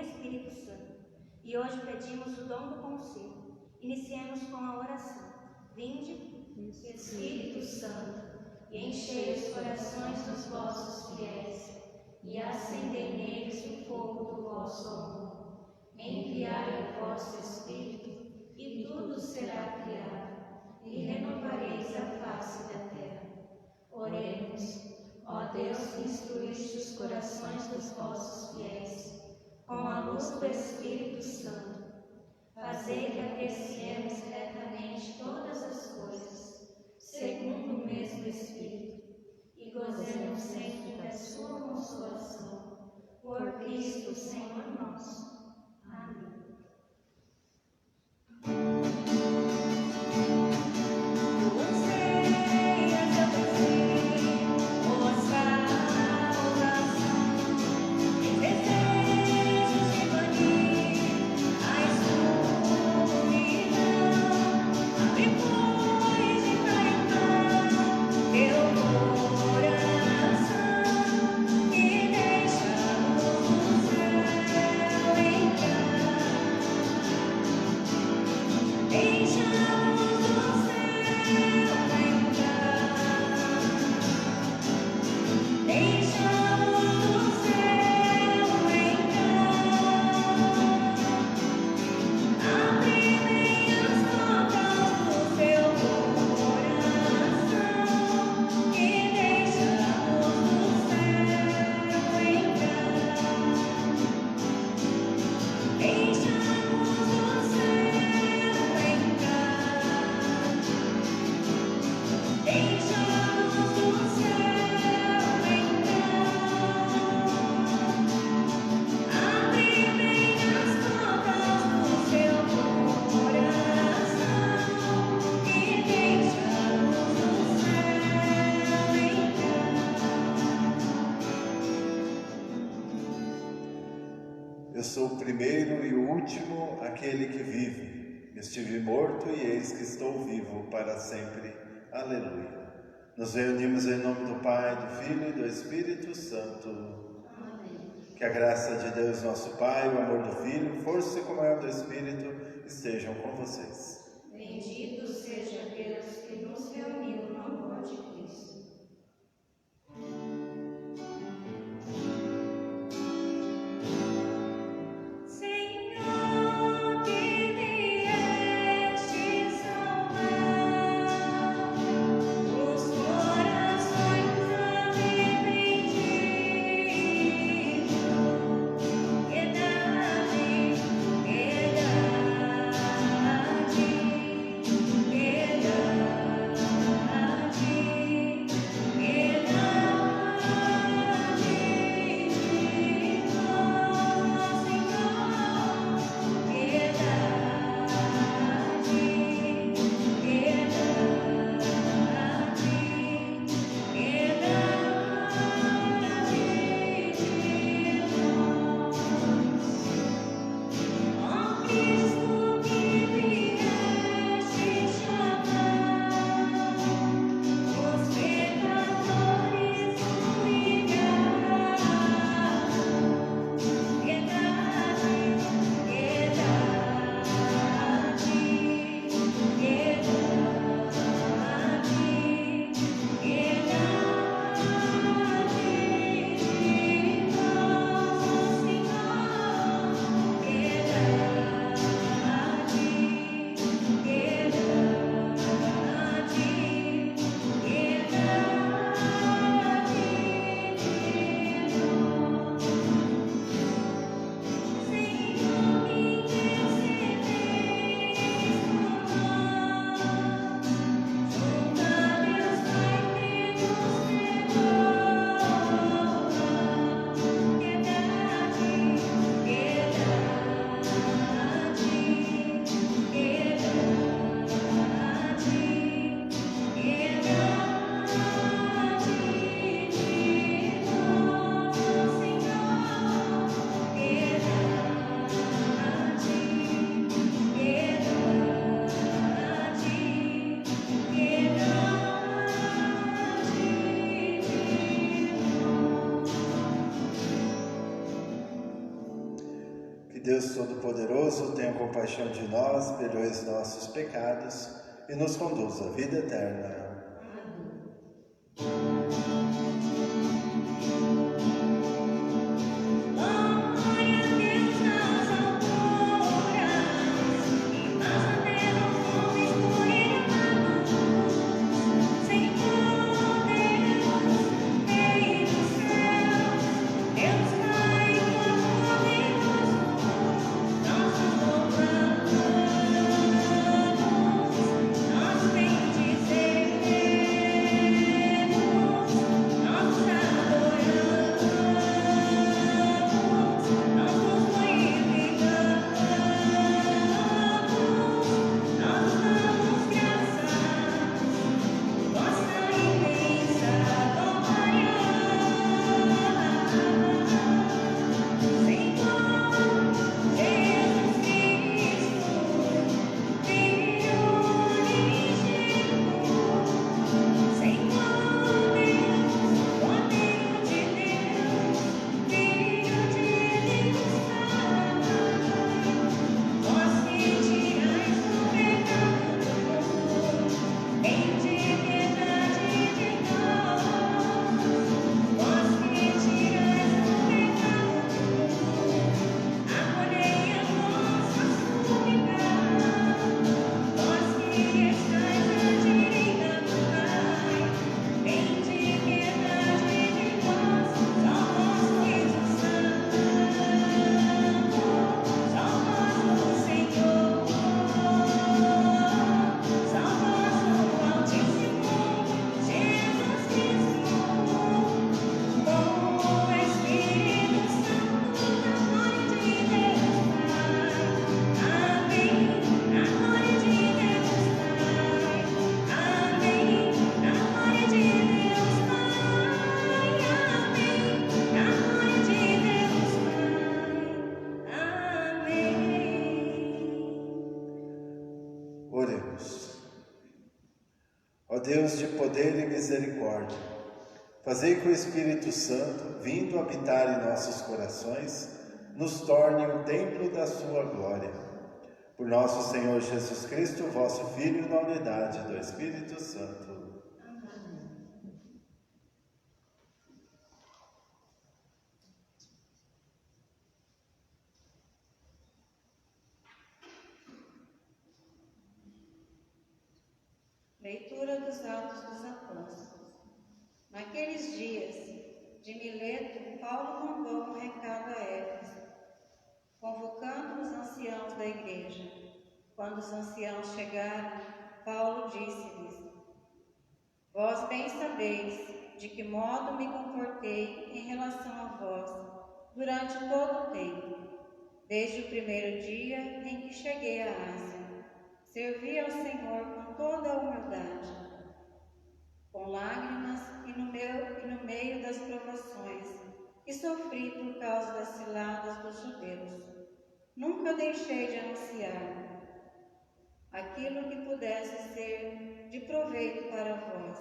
do Espírito Santo. E hoje pedimos o dom do conselho. Iniciemos com a oração. Vinde, Espírito Santo, e enchei os corações dos vossos fiéis, e acendei neles o fogo do vosso amor. Enviai o vosso Espírito, e tudo será criado, e renovareis a face da terra. Oremos. Ó Deus, que instruíste os corações dos vossos fiéis, com a luz do Espírito Santo, fazei que apreciemos retamente todas as coisas, segundo o mesmo Espírito, e gozemos sempre da sua consolação. Por Cristo, Senhor nosso. Amém. Eu sou o primeiro e o último, aquele que vive. Estive morto e eis que estou vivo para sempre. Aleluia. Nos reunimos em nome do Pai, do Filho e do Espírito Santo. Amém. Que a graça de Deus, nosso Pai, o amor do Filho, força e comunhão do Espírito estejam com vocês. Bendito seja Deus que nos reuniu no amor de Cristo. Piedade, Deus Todo-Poderoso tenha compaixão de nós, perdoe os nossos pecados e nos conduz à vida eterna. Ó Deus de poder e misericórdia, fazei que o Espírito Santo, vindo habitar em nossos corações, nos torne um templo da sua glória. Por nosso Senhor Jesus Cristo, vosso Filho, na unidade do Espírito Santo. Leitura dos Atos dos Apóstolos. Naqueles dias, de Mileto, Paulo mandou um recado a Éfeso, convocando os anciãos da igreja. Quando os anciãos chegaram, Paulo disse-lhes: Vós bem sabeis de que modo me comportei em relação a vós durante todo o tempo, desde o primeiro dia em que cheguei à Ásia. Servi ao Senhor com toda a humildade, com lágrimas e no meio das provações que sofri por causa das ciladas dos judeus. Nunca deixei de anunciar aquilo que pudesse ser de proveito para vós,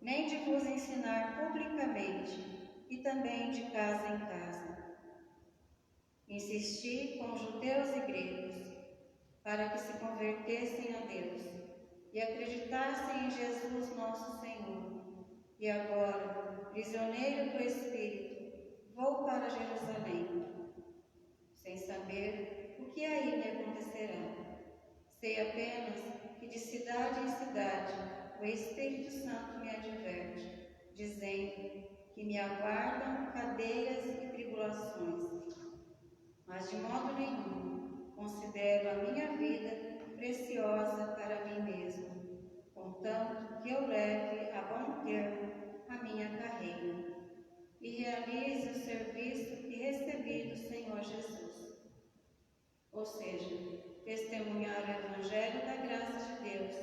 nem de vos ensinar publicamente e também de casa em casa. Insisti com judeus e gregos para que se convertessem a Deus e acreditassem em Jesus nosso Senhor. E agora, prisioneiro do Espírito, vou para Jerusalém, sem saber o que aí me acontecerá. Sei apenas que de cidade em cidade o Espírito Santo me adverte, dizendo que me aguardam cadeias e tribulações. Mas de modo nenhum considero a minha vida preciosa para mim mesmo, contanto que eu leve a bom termo a minha carreira e realize o serviço que recebi do Senhor Jesus. Ou seja, testemunhar o Evangelho da graça de Deus.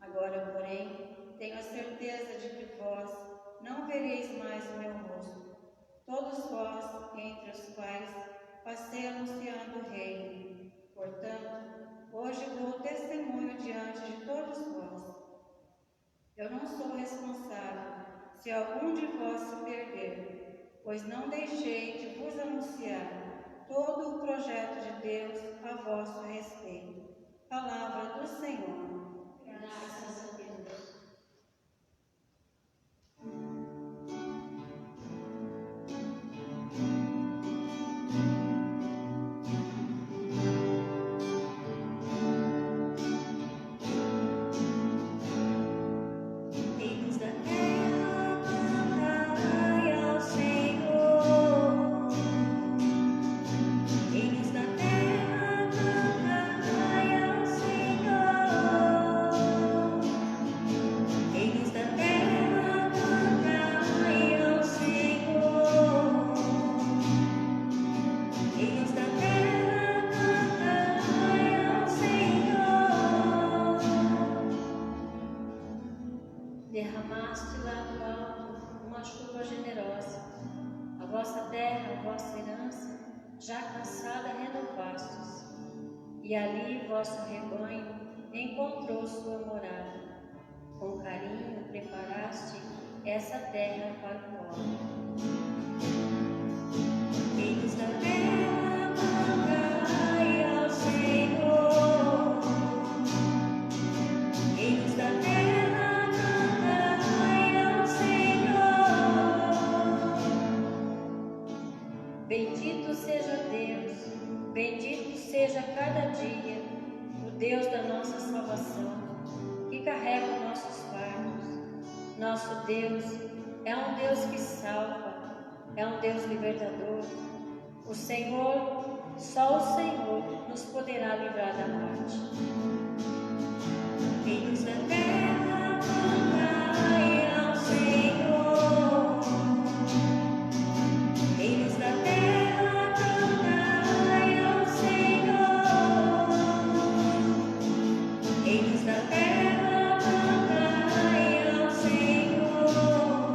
Agora, porém, tenho a certeza de que vós não vereis mais o meu rosto, todos vós, entre os quais passei anunciando o reino. Portanto, hoje dou testemunho diante de todos vós. Eu não sou responsável se algum de vós se perder, pois não deixei de vos anunciar todo o projeto de Deus a vosso respeito. Palavra do Senhor. Graças a Deus. Reinos da terra, cantai ao Senhor. Reinos da terra, cantai ao Senhor. Reinos da terra, cantai ao Senhor. Reinos da terra, cantai ao Senhor. Derramaste lá do alto uma chuva generosa. A vossa terra, a vossa herança, já cansada renovastes. E ali vosso rebanho encontrou sua morada. Com carinho preparaste essa terra para o povo. Reinos da terra, cantai ao Senhor. Reinos da terra, cantai ao Senhor. Bendito seja Deus, bendito seja cada dia o Deus da nossa salvação, que carrega nossos fardos. Nosso Deus é um Deus que salva, é um Deus libertador. O Senhor, só o Senhor, nos poderá livrar da morte. Reinos da terra, cantai ao Senhor. Reinos da terra, cantai ao Senhor. Reinos da terra, cantai ao Senhor.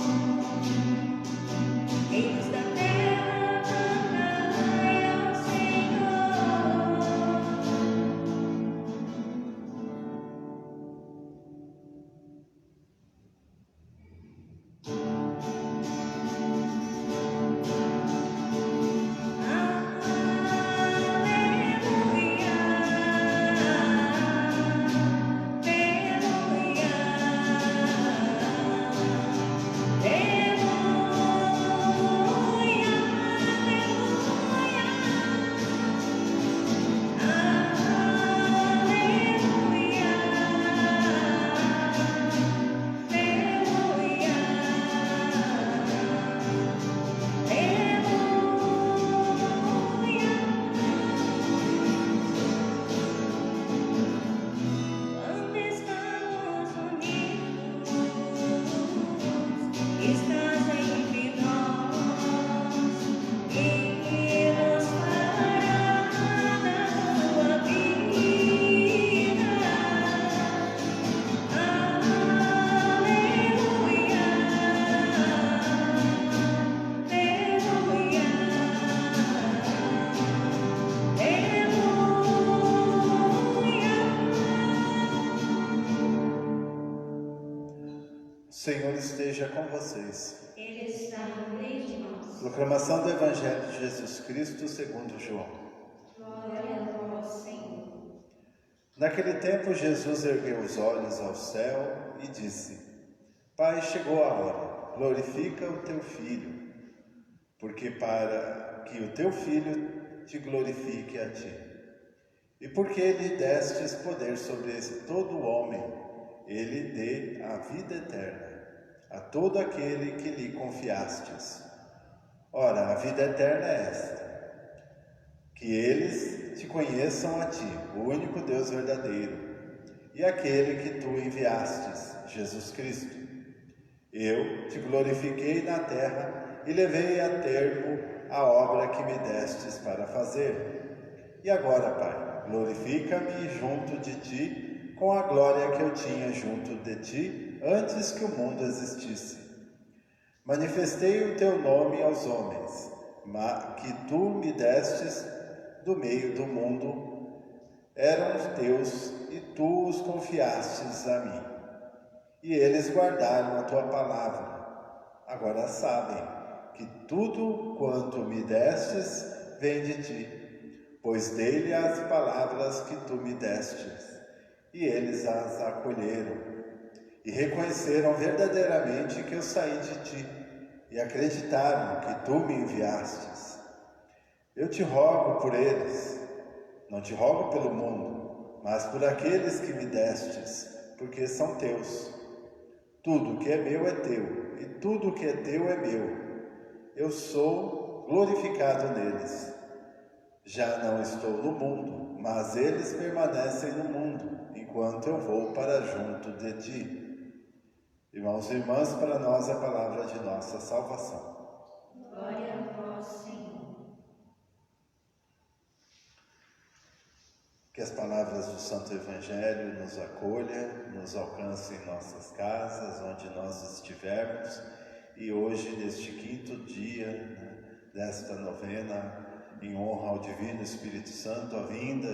Reinos da terra, cantai ao Senhor. Quando estamos unidos, estás entre nós e nos fará da tua vida. Aleluia, aleluia, O Senhor esteja com vocês. Ele está no meio de nós. Proclamação do Evangelho de Jesus Cristo segundo João. Glória a vós, Senhor. Naquele tempo, Jesus ergueu os olhos ao céu e disse: Pai, chegou a hora, glorifica o teu Filho, porque para que o teu Filho te glorifique a ti. E porque lhe destes poder sobre todo homem, ele dê a vida eterna a todo aquele que lhe confiastes. Ora, a vida eterna é esta: que eles te conheçam a ti, o único Deus verdadeiro, e aquele que tu enviastes, Jesus Cristo. Eu te glorifiquei na terra e levei a termo a obra que me destes para fazer. E agora, Pai, glorifica-me junto de ti com a glória que eu tinha junto de ti antes que o mundo existisse. Manifestei o teu nome aos homens, que tu me destes do meio do mundo. Eram os teus e tu os confiastes a mim. E eles guardaram a tua palavra. Agora sabem que tudo quanto me destes vêm de ti, pois dele as palavras que tu me destes, e eles as acolheram, e reconheceram verdadeiramente que eu saí de ti, e acreditaram que tu me enviastes. Eu te rogo por eles, não te rogo pelo mundo, mas por aqueles que me destes, porque são teus. Tudo que é meu é teu, e tudo que é teu é meu. Eu sou glorificado neles. Já não estou no mundo, mas eles permanecem no mundo, enquanto eu vou para junto de ti. Irmãos e irmãs, para nós a palavra de nossa salvação. Glória a vós, Senhor. Que as palavras do Santo Evangelho nos acolham, nos alcancem em nossas casas, onde nós estivermos. E hoje, neste quinto dia, desta novena, em honra ao Divino Espírito Santo, a vinda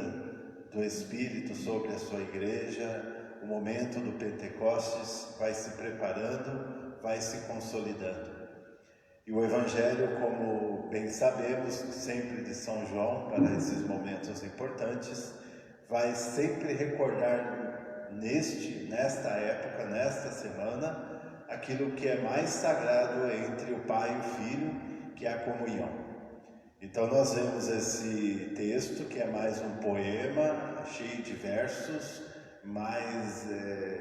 do Espírito sobre a sua igreja, o momento do Pentecostes vai se preparando, vai se consolidando. E o Evangelho, como bem sabemos, sempre de São João, para esses momentos importantes, vai sempre recordar nesta época, nesta semana, aquilo que é mais sagrado entre o Pai e o Filho, que é a comunhão. Então nós vemos esse texto, que é mais um poema, cheio de versos, mais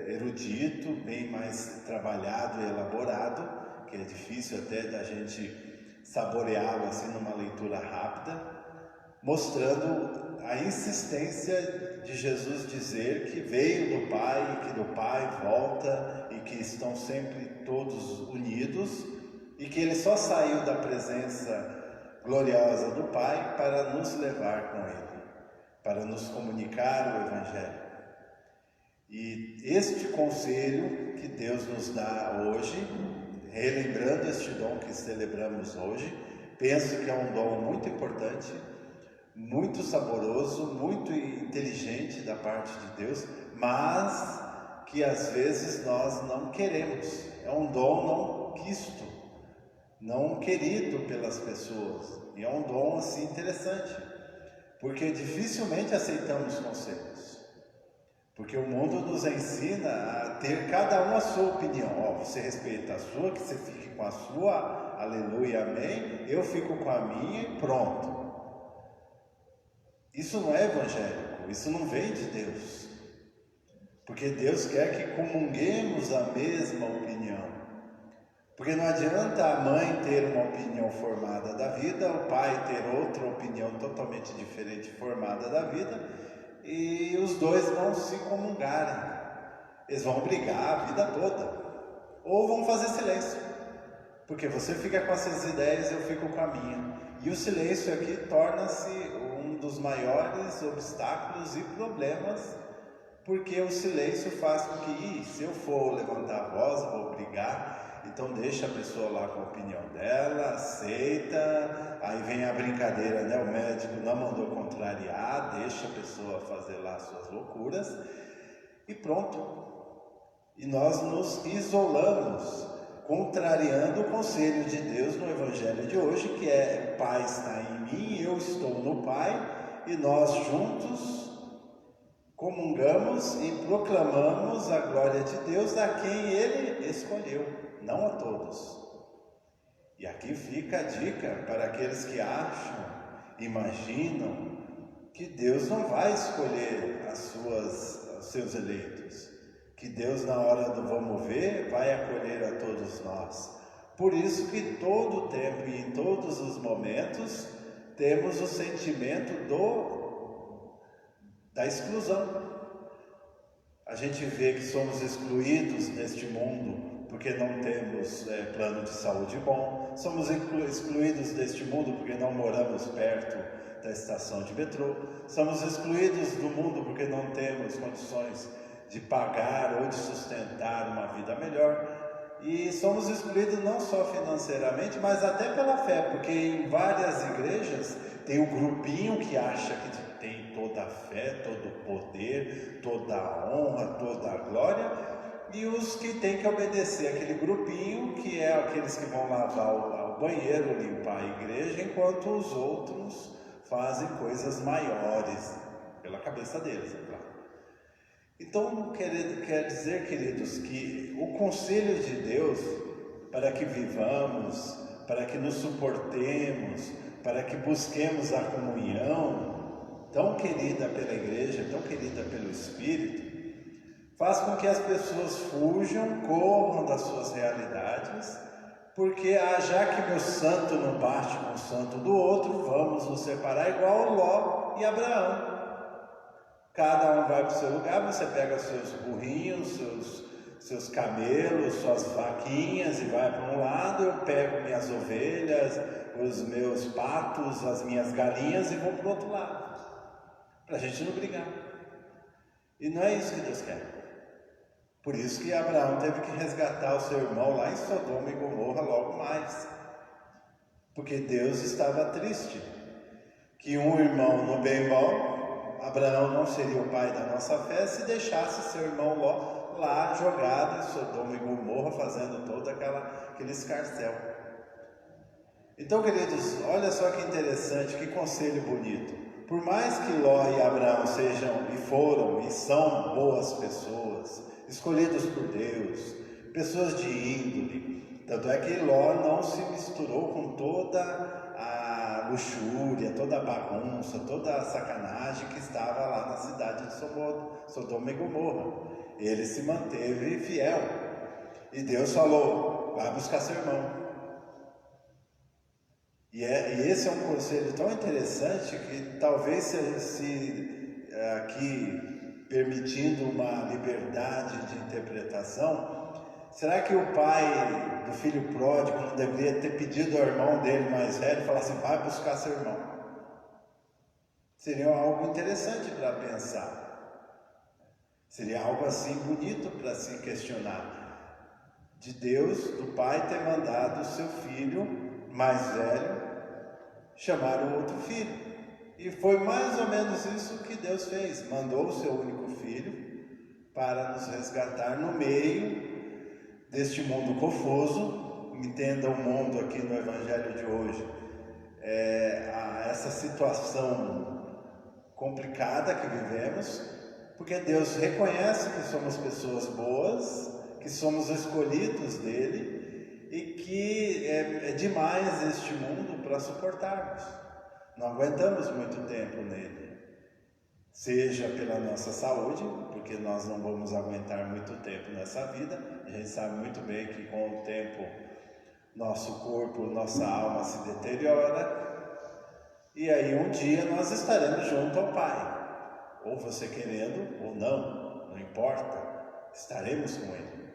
erudito, bem mais trabalhado e elaborado, que é difícil até da gente saboreá-lo assim numa leitura rápida, mostrando a insistência de Jesus dizer que veio do Pai, que do Pai volta e que estão sempre todos unidos, e que ele só saiu da presença gloriosa do Pai para nos levar com ele, para nos comunicar o Evangelho. E este conselho que Deus nos dá hoje, relembrando este dom que celebramos hoje, penso que é um dom muito importante, muito saboroso, muito inteligente da parte de Deus, mas que às vezes nós não queremos. É um dom não quisto, não querido pelas pessoas, e é um dom assim interessante, porque dificilmente aceitamos conselhos, porque o mundo nos ensina a ter cada um a sua opinião. Você respeita a sua, que você fique com a sua, aleluia, amém, eu fico com a minha e pronto. Isso não é evangélico, isso não vem de Deus, porque Deus quer que comunguemos a mesma opinião. Porque não adianta a mãe ter uma opinião formada da vida, o pai ter outra opinião totalmente diferente formada da vida, e os dois vão se comungarem. Eles vão brigar a vida toda, ou vão fazer silêncio, porque você fica com as suas ideias, eu fico com a minha. E o silêncio aqui torna-se um dos maiores obstáculos e problemas, porque o silêncio faz com que, se eu for levantar a voz, eu vou brigar. Então deixa a pessoa lá com a opinião dela, aceita, aí vem a brincadeira, né? O médico não mandou contrariar, deixa a pessoa fazer lá suas loucuras e pronto. E nós nos isolamos, contrariando o conselho de Deus no Evangelho de hoje, que é: o Pai está em mim, eu estou no Pai, e nós juntos comungamos e proclamamos a glória de Deus a quem Ele escolheu, não a todos. E aqui fica a dica para aqueles que acham, imaginam que Deus não vai escolher os seus eleitos, que Deus, na hora do vamos ver, vai acolher a todos nós. Por isso que todo o tempo e em todos os momentos temos o sentimento da exclusão. A gente vê que somos excluídos neste mundo porque não temos plano de saúde bom, somos excluídos deste mundo porque não moramos perto da estação de metrô, somos excluídos do mundo porque não temos condições de pagar ou de sustentar uma vida melhor, e somos excluídos não só financeiramente, mas até pela fé, porque em várias igrejas tem um grupinho que acha que tem toda a fé, todo o poder, toda a honra, toda a glória, e os que têm que obedecer aquele grupinho, que é aqueles que vão lavar o banheiro, limpar a igreja, enquanto os outros fazem coisas maiores, pela cabeça deles, é claro. Então, quer dizer, queridos, que o conselho de Deus para que vivamos, para que nos suportemos, para que busquemos a comunhão, tão querida pela igreja, tão querida pelo Espírito, faz com que as pessoas fujam, corram das suas realidades, porque já que meu santo não bate com o santo do outro, vamos nos separar igual Ló e Abraão. Cada um vai para o seu lugar, você pega seus burrinhos, seus camelos, suas vaquinhas e vai para um lado, eu pego minhas ovelhas, os meus patos, as minhas galinhas e vou para o outro lado, para a gente não brigar. E não é isso que Deus quer. Por isso que Abraão teve que resgatar o seu irmão lá em Sodoma e Gomorra logo mais, porque Deus estava triste que um irmão no bem bom, Abraão não seria o pai da nossa fé se deixasse seu irmão Ló lá jogado em Sodoma e Gomorra, fazendo todo aquele escarcéu. Então, queridos, olha só que interessante, que conselho bonito. Por mais que Ló e Abraão sejam e foram e são boas pessoas, escolhidos por Deus, pessoas de índole, tanto é que Ló não se misturou com toda a luxúria, toda a bagunça, toda a sacanagem que estava lá na cidade de Sodoma e Gomorra. Ele se manteve fiel. E Deus falou: vai buscar seu irmão. E esse é um conselho tão interessante que talvez se aqui permitindo uma liberdade de interpretação, será que o pai do filho pródigo não deveria ter pedido ao irmão dele mais velho, falar assim: vai buscar seu irmão? Seria algo interessante para pensar. Seria algo assim bonito para se questionar. De Deus, do pai ter mandado o seu filho mais velho chamar o outro filho. E foi mais ou menos isso que Deus fez. Mandou o seu único filho para nos resgatar no meio deste mundo confuso. Entenda o mundo aqui no Evangelho de hoje. Essa situação complicada que vivemos, porque Deus reconhece que somos pessoas boas, que somos escolhidos dele e que é demais este mundo para suportarmos. Não aguentamos muito tempo nele, seja pela nossa saúde, porque nós não vamos aguentar muito tempo nessa vida. A gente sabe muito bem que com o tempo nosso corpo, nossa alma se deteriora, e aí um dia nós estaremos junto ao Pai. Ou você querendo ou não importa, estaremos com Ele.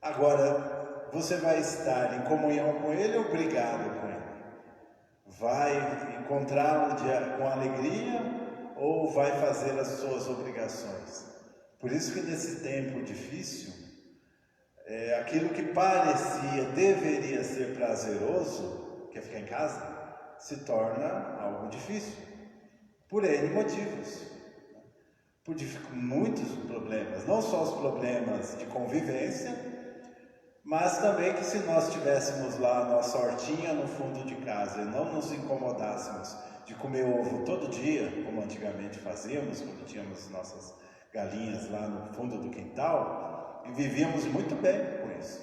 Agora, você vai estar em comunhão com Ele ou brigado com Ele? Vai encontrá-lo com alegria ou vai fazer as suas obrigações? Por isso que nesse tempo difícil, aquilo que parecia, deveria ser prazeroso, que é ficar em casa, se torna algo difícil, por N motivos. Por muitos problemas, não só os problemas de convivência, mas também que se nós tivéssemos lá a nossa hortinha no fundo de casa e não nos incomodássemos de comer ovo todo dia, como antigamente fazíamos, quando tínhamos nossas galinhas lá no fundo do quintal, e vivíamos muito bem com isso.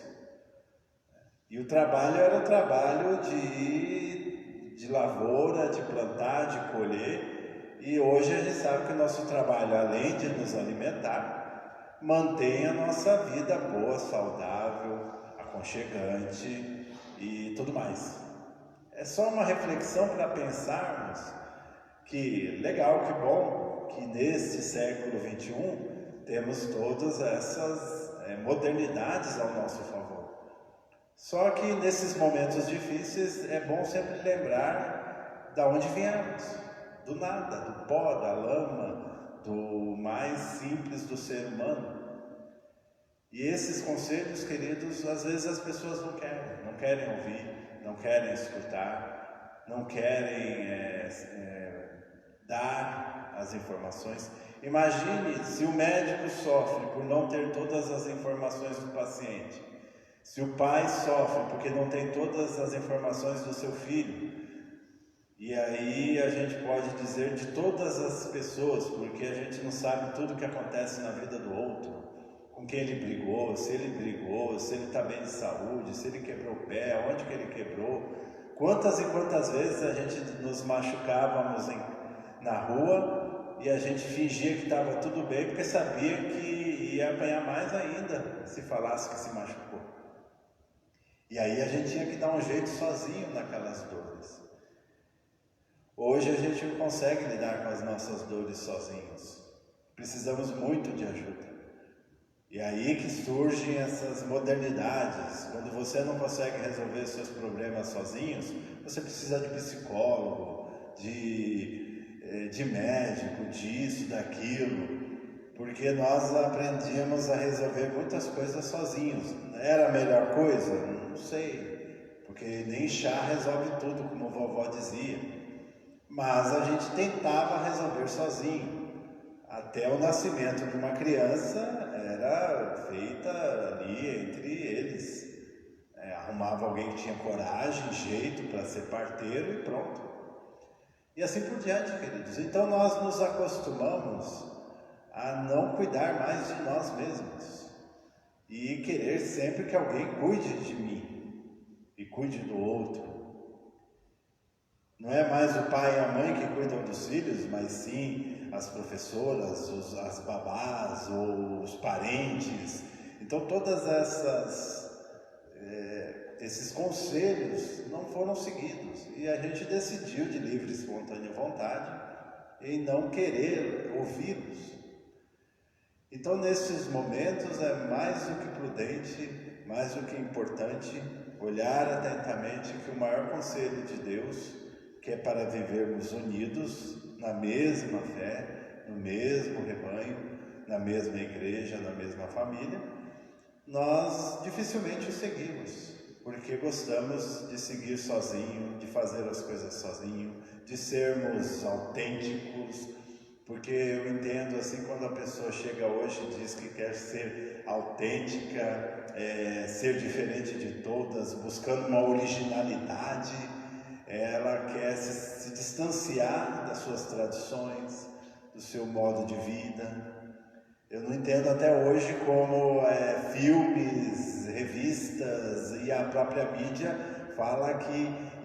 E o trabalho era o trabalho de lavoura, de plantar, de colher. E hoje a gente sabe que o nosso trabalho, além de nos alimentar, mantém a nossa vida boa, saudável, aconchegante e tudo mais. É só uma reflexão para pensarmos que legal, que bom, que neste século XXI temos todas essas modernidades ao nosso favor. Só que nesses momentos difíceis é bom sempre lembrar de onde viemos. Do nada, do pó, da lama, do mais simples do ser humano. E esses conselhos, queridos, às vezes as pessoas não querem ouvir, não querem escutar, não querem dar as informações. Imagine se o médico sofre por não ter todas as informações do paciente, se o pai sofre porque não tem todas as informações do seu filho. E aí a gente pode dizer de todas as pessoas, porque a gente não sabe tudo o que acontece na vida do outro, com quem ele brigou, se ele está bem de saúde, se ele quebrou o pé, onde que ele quebrou. Quantas e quantas vezes a gente nos machucávamos na rua e a gente fingia que estava tudo bem porque sabia que ia apanhar mais ainda se falasse que se machucou. E aí a gente tinha que dar um jeito sozinho naquelas dores. Hoje a gente não consegue lidar com as nossas dores sozinhos. Precisamos muito de ajuda. E aí que surgem essas modernidades. Quando você não consegue resolver seus problemas sozinhos, você precisa de psicólogo, de médico, disso, daquilo. Porque nós aprendíamos a resolver muitas coisas sozinhos. Era a melhor coisa? Não sei. Porque nem chá resolve tudo, como a vovó dizia. Mas a gente tentava resolver sozinho. Até o nascimento de uma criança era feita ali entre eles. Arrumava alguém que tinha coragem, jeito para ser parteiro e pronto. E assim por diante, queridos. Então nós nos acostumamos a não cuidar mais de nós mesmos e querer sempre que alguém cuide de mim e cuide do outro. Não é mais o pai e a mãe que cuidam dos filhos, mas sim as professoras, as babás, ou os parentes. Então todas esses conselhos não foram seguidos e a gente decidiu de livre e espontânea vontade em não querer ouvi-los. Então nesses momentos é mais do que prudente, mais do que importante olhar atentamente que o maior conselho de Deus, que é para vivermos unidos na mesma fé, no mesmo rebanho, na mesma igreja, na mesma família, nós dificilmente o seguimos, porque gostamos de seguir sozinho, de fazer as coisas sozinho, de sermos autênticos, porque eu entendo assim, quando a pessoa chega hoje e diz que quer ser autêntica, ser diferente de todas, buscando uma originalidade, ela quer se distanciar das suas tradições, do seu modo de vida. Eu não entendo até hoje como filmes, revistas e a própria mídia fala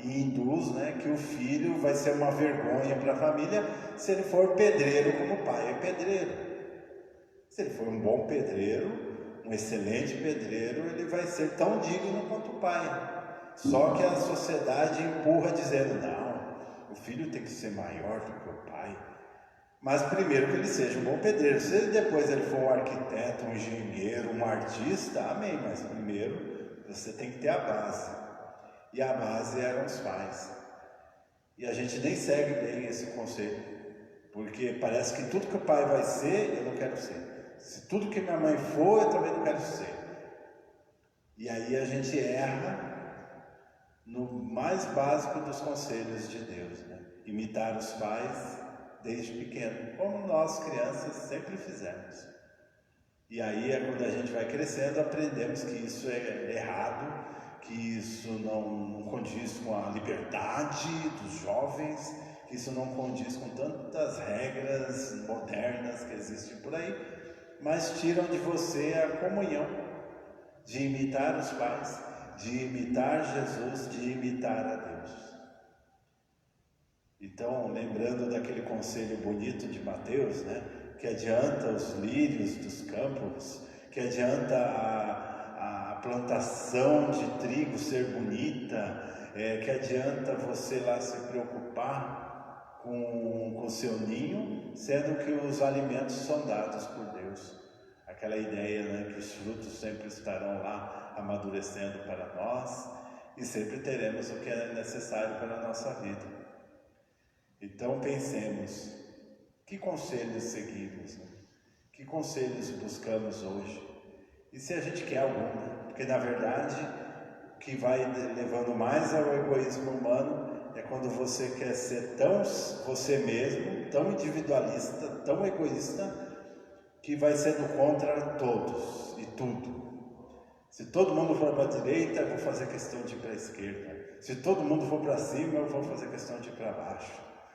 e induz, que o filho vai ser uma vergonha para a família se ele for pedreiro como o pai é pedreiro. Se ele for um bom pedreiro, um excelente pedreiro, ele vai ser tão digno quanto o pai. Só que a sociedade empurra dizendo, não, o filho tem que ser maior do que o pai. Mas primeiro que ele seja um bom pedreiro. Se depois ele for um arquiteto, um engenheiro, um artista, amém. Mas primeiro você tem que ter a base. E a base eram os pais. E a gente nem segue bem esse conselho. Porque parece que tudo que o pai vai ser, eu não quero ser. Se tudo que minha mãe for, eu também não quero ser. E aí a gente erra no mais básico dos conselhos de Deus, imitar os pais desde pequeno, como nós crianças sempre fizemos. E aí quando a gente vai crescendo, aprendemos que isso é errado, que isso não condiz com a liberdade dos jovens, que isso não condiz com tantas regras modernas que existem por aí, mas tiram de você a comunhão de imitar os pais, de imitar Jesus, de imitar a Deus. Então, lembrando daquele conselho bonito de Mateus, que adianta os lírios dos campos, que adianta a plantação de trigo ser bonita, que adianta você lá se preocupar com o seu ninho, sendo que os alimentos são dados por Deus. Aquela ideia, que os frutos sempre estarão lá amadurecendo para nós e sempre teremos o que é necessário para a nossa vida. Então pensemos, que conselhos seguimos? Que conselhos buscamos hoje? E se a gente quer algum? Porque na verdade, o que vai levando mais ao egoísmo humano é quando você quer ser tão você mesmo, tão individualista, tão egoísta, que vai sendo contra todos e tudo. Se todo mundo for para a direita, eu vou fazer questão de ir para a esquerda. Se todo mundo for para cima, eu vou fazer questão de ir para baixo.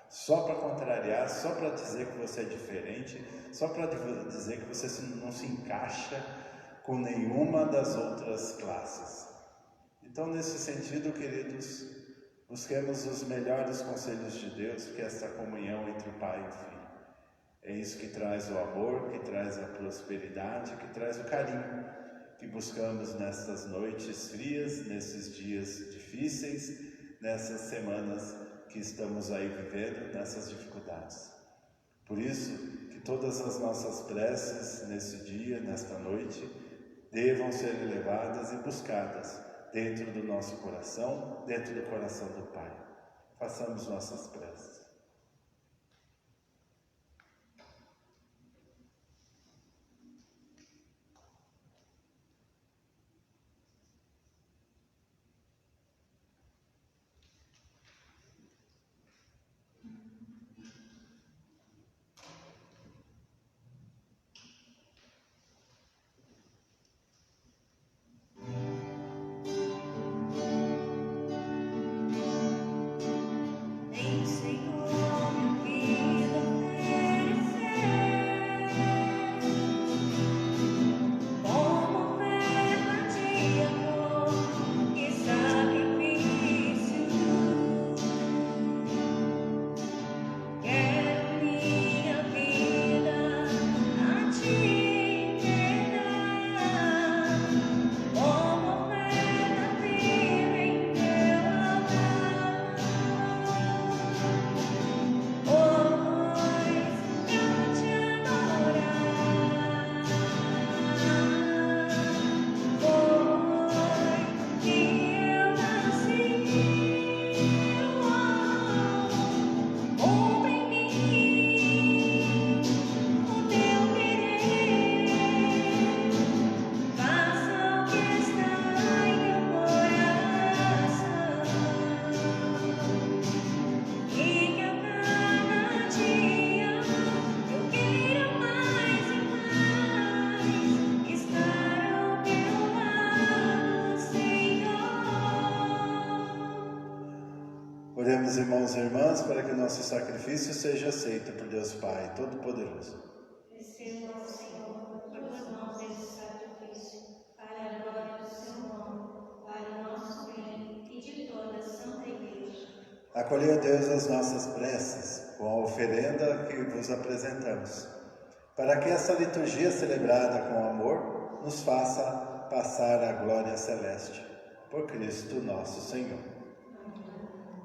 Só para contrariar, só para dizer que você é diferente, só para dizer que você não se encaixa com nenhuma das outras classes. Então, nesse sentido, queridos, busquemos os melhores conselhos de Deus, que é essa comunhão entre o Pai e o Filho. É isso que traz o amor, que traz a prosperidade, que traz o carinho, que buscamos nessas noites frias, nesses dias difíceis, nessas semanas que estamos aí vivendo, nessas dificuldades. Por isso, que todas as nossas preces nesse dia, nesta noite, devam ser elevadas e buscadas dentro do nosso coração, dentro do coração do Pai. Façamos nossas preces. Oremos, irmãos e irmãs, para que o nosso sacrifício seja aceito por Deus Pai Todo-Poderoso. Receba, Senhor, por tuas mãos esse sacrifício, para a glória do seu nome, para o nosso bem e de toda a Santa Igreja. Acolheu, Deus, as nossas preces com a oferenda que vos apresentamos, para que essa liturgia celebrada com amor nos faça passar à glória celeste. Por Cristo nosso Senhor.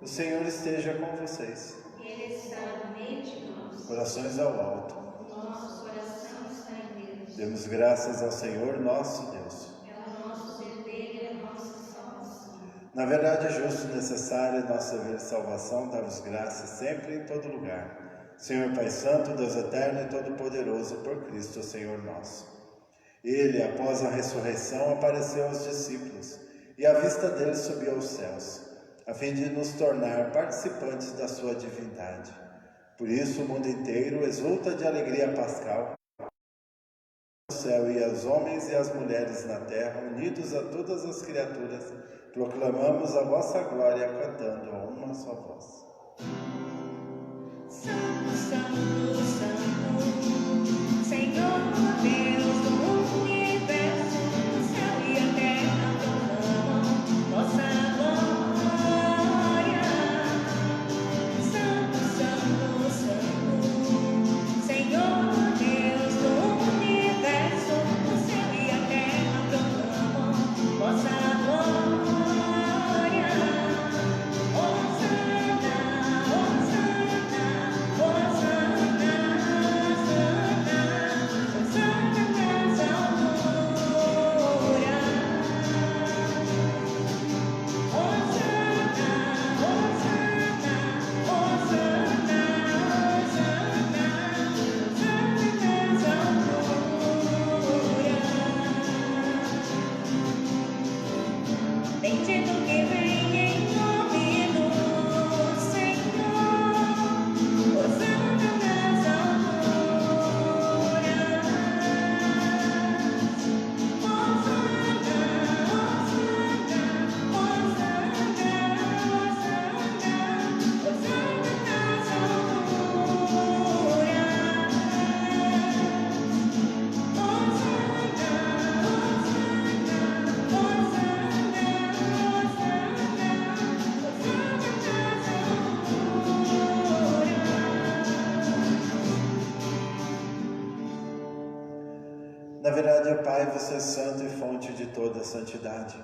O Senhor esteja com vocês. Ele está no meio de nós. Corações ao alto. O nosso coração está em Deus. Demos graças ao Senhor nosso Deus. É o nosso dever e a nossa salvação. Na verdade, é justo e necessário nosso dever de salvação, dar-vos graças sempre e em todo lugar. Senhor Pai Santo, Deus Eterno e Todo-Poderoso, por Cristo, Senhor nosso. Ele, após a ressurreição, apareceu aos discípulos e à vista deles subiu aos céus, a fim de nos tornar participantes da sua divindade. Por isso o mundo inteiro exulta de alegria pascal. No céu e os homens e as mulheres na terra, unidos a todas as criaturas, proclamamos a vossa glória cantando a uma só voz. Santo, Santo, Santo, Senhor Deus do universo, o céu e a terra proclamam vossa glória. Santo, Santo, Santo, Senhor Deus do universo, o céu e a terra proclamam vossa glória. Hosana, Hosana, Hosana. Na verdade, ó Pai, você é santo e fonte de toda a santidade.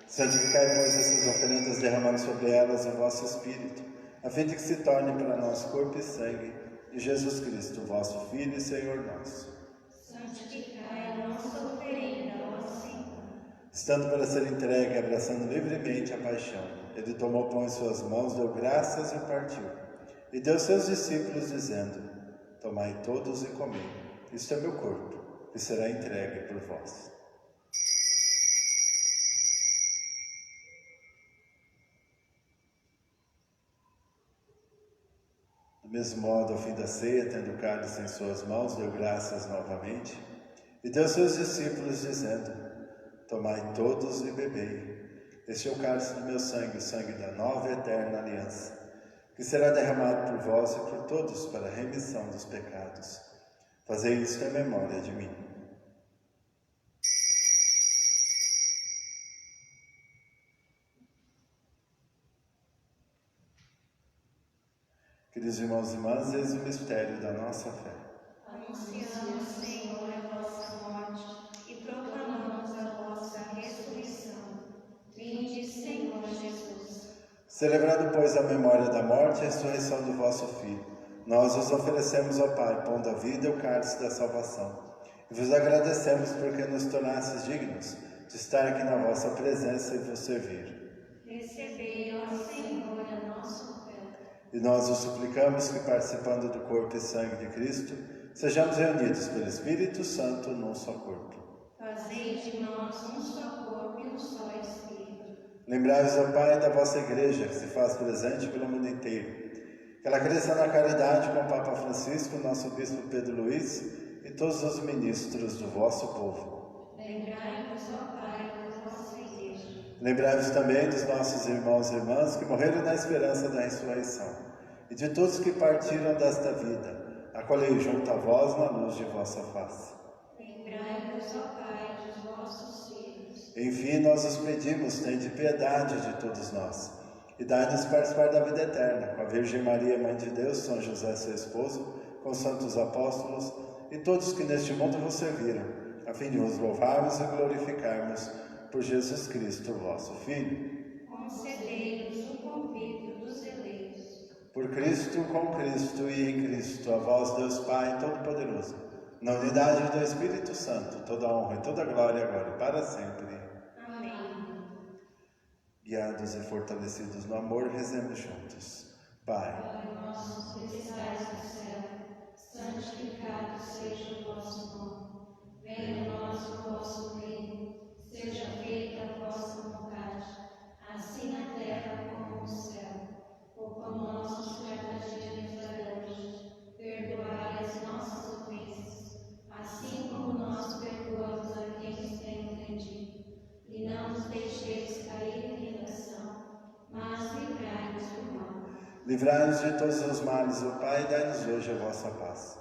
Santificai, pois, essas oferendas, derramando sobre elas o vosso Espírito, a fim de que se tornem para nós corpo e sangue de Jesus Cristo, vosso Filho e Senhor nosso. Santificai a nossa oferenda, ó Senhor. Estando para ser entregue, abraçando livremente a paixão, ele tomou pão em suas mãos, deu graças e partiu. E deu aos seus discípulos, dizendo: tomai todos e comei, isto é meu corpo, que será entregue por vós. Do mesmo modo, ao fim da ceia, tendo o cálice em suas mãos, deu graças novamente, e deu aos seus discípulos, dizendo: tomai todos e bebei, este é o cálice do meu sangue, o sangue da nova e eterna aliança, que será derramado por vós e por todos para a remissão dos pecados. Fazei isto em memória de mim. Queridos irmãos e irmãs, eis o mistério da nossa fé. Anunciamos, Senhor, a vossa morte e proclamamos a vossa ressurreição. Vinde, Senhor Jesus. Celebrando, pois, a memória da morte e a ressurreição do vosso Filho, nós vos oferecemos, ó Pai, pão da vida e o cálice da salvação. E vos agradecemos porque nos tornastes dignos de estar aqui na vossa presença e vos servir. Recebei, ó Senhor, a nossa oferta. E nós vos suplicamos que, participando do corpo e sangue de Cristo, sejamos reunidos pelo Espírito Santo num só corpo. Fazei de nós um só corpo e um só Espírito. Lembrai-vos, ó Pai, da vossa Igreja, que se faz presente pelo mundo inteiro. Que ela cresça na caridade com o Papa Francisco, nosso Bispo Pedro Luiz e todos os ministros do vosso povo. Lembrai-vos, ó Pai, da vossa Igreja. Lembrai-vos também dos nossos irmãos e irmãs que morreram na esperança da ressurreição, e de todos que partiram desta vida. Acolhei junto a vós na luz de vossa face. Lembrai-vos, ó Pai, dos vossos filhos. Enfim, nós os pedimos, tende piedade de todos nós, e dai-nos participar da vida eterna, com a Virgem Maria, Mãe de Deus, São José, seu esposo, com os santos apóstolos, e todos que neste mundo vos serviram, a fim de vos louvarmos e glorificarmos por Jesus Cristo, vosso Filho. Concedei-nos o convívio dos eleitos. Por Cristo, com Cristo e em Cristo, a vós, Deus Pai Todo-Poderoso, na unidade do Espírito Santo, toda honra e toda glória agora e para sempre. Amém. Guiados e fortalecidos no amor, rezemos juntos. Pai, Pai nosso que estais no céu, santificado seja o vosso nome. Venha a nós o vosso reino. Seja feita a vossa vontade, assim na terra como no céu. O pão nosso de cada dia nos dai hoje. Perdoai as nossas ofensas, assim como nós perdoamos a quem nos tem ofendido. E não nos deixeis cair em tentação, mas livrai-nos do mal. livrai-nos de todos os males, ó Pai, e dai-nos hoje a vossa paz.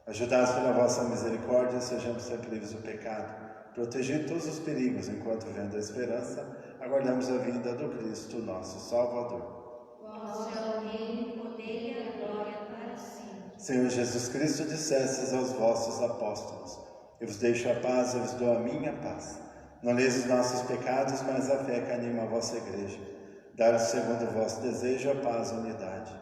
Ajudados pela vossa misericórdia, sejamos sempre livres do pecado, protegidos todos os perigos, enquanto vendo a esperança, aguardamos a vinda do Cristo, nosso Salvador. Vosso é o reino, o poder e a glória para sempre. Senhor Jesus Cristo, dissestes aos vossos apóstolos: eu vos deixo a paz, eu vos dou a minha paz. Não leis os nossos pecados, mas a fé que anima a vossa Igreja. Dai-lhes, segundo o vosso desejo, a paz e a unidade.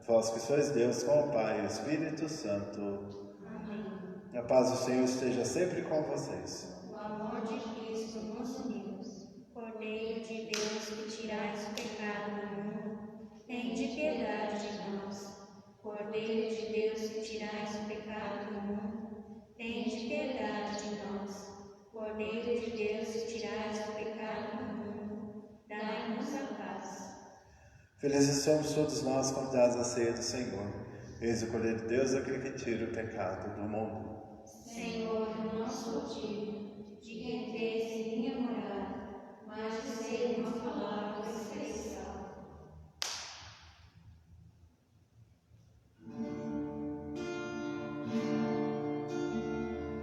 Vós que sois Deus, com o Pai e o Espírito Santo. Amém. A paz do Senhor esteja sempre com vocês. O amor de Cristo nos unidos. Cordeiro de Deus que tirais o pecado do mundo, tende piedade de nós. Cordeiro de Deus que tirais o pecado do mundo, tende piedade de nós. Cordeiro de Deus que tirais o pecado do mundo, dai-nos a paz. Felizes somos todos nós convidados à ceia do Senhor. Eis o Cordeiro de Deus, aquele que tira o pecado do mundo. Senhor, não sou digno de que entres em minha morada, mas dizei uma palavra e serei salvo.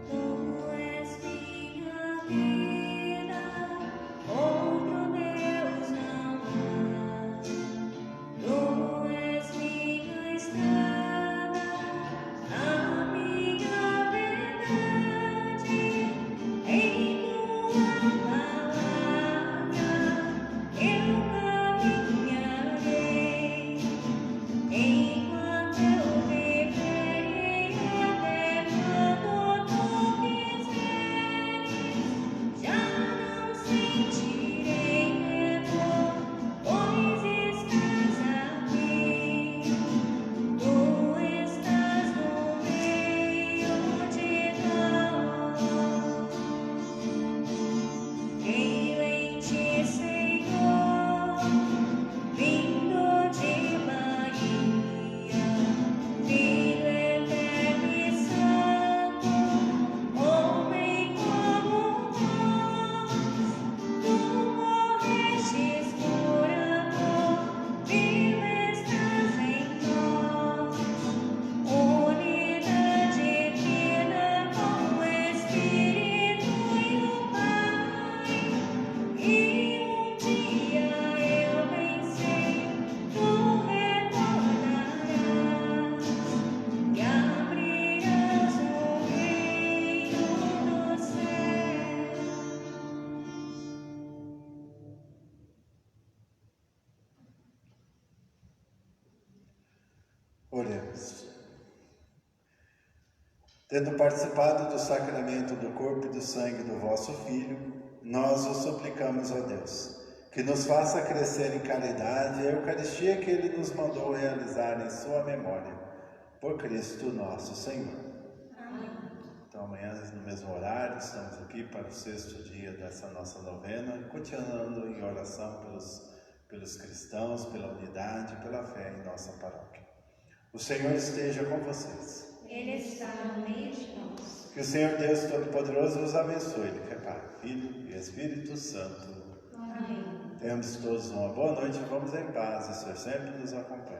Tu és minha vida, outro Deus não há. Tu és minha estrada, a minha verdade. Tendo participado do sacramento do corpo e do sangue do vosso Filho, nós o suplicamos, ó Deus, que nos faça crescer em caridade a Eucaristia que Ele nos mandou realizar em sua memória. Por Cristo nosso Senhor. Amém. Então amanhã no mesmo horário estamos aqui para o 6º dia dessa nossa novena, continuando em oração pelos cristãos, pela unidade, pela fé em nossa paróquia. O Senhor esteja com vocês. Ele está no meio de nós. Que o Senhor Deus Todo-Poderoso os abençoe, Ele que é Pai, Filho e Espírito Santo. Amém. Tenhamos todos uma boa noite, vamos em paz, e o Senhor sempre nos acompanha.